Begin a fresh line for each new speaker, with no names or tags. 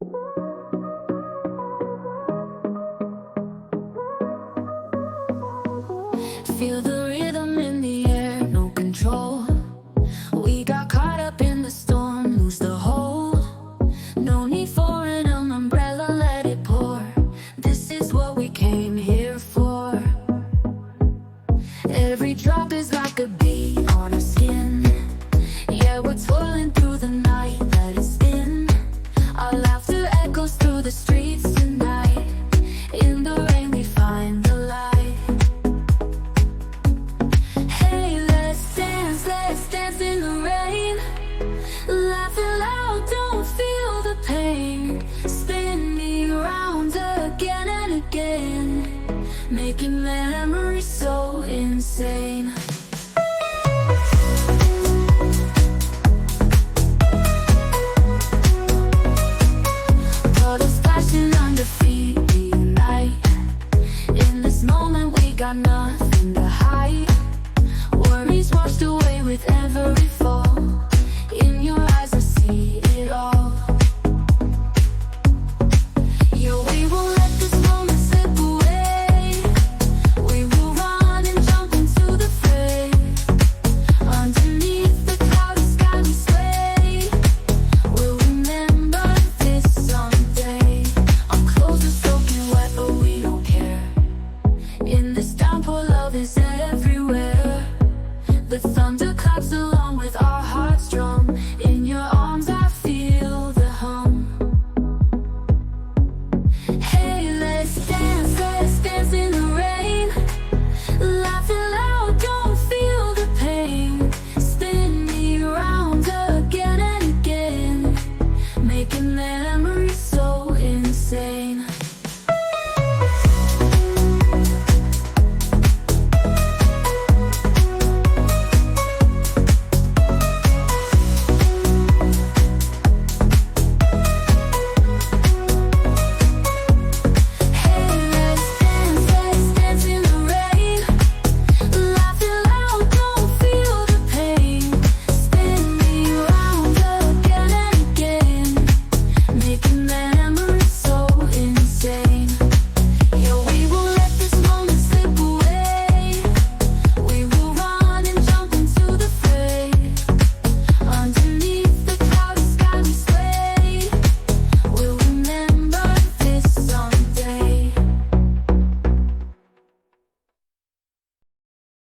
Feel the rhythm in the air, no control. We got caught up in the storm, lose the hold. No need for an umbrella, let it pour. This is what we came here for. Every drop is like a beat on our skin. Yeah, we're twirling through the night that is thin. Our laughter echoes through the streets.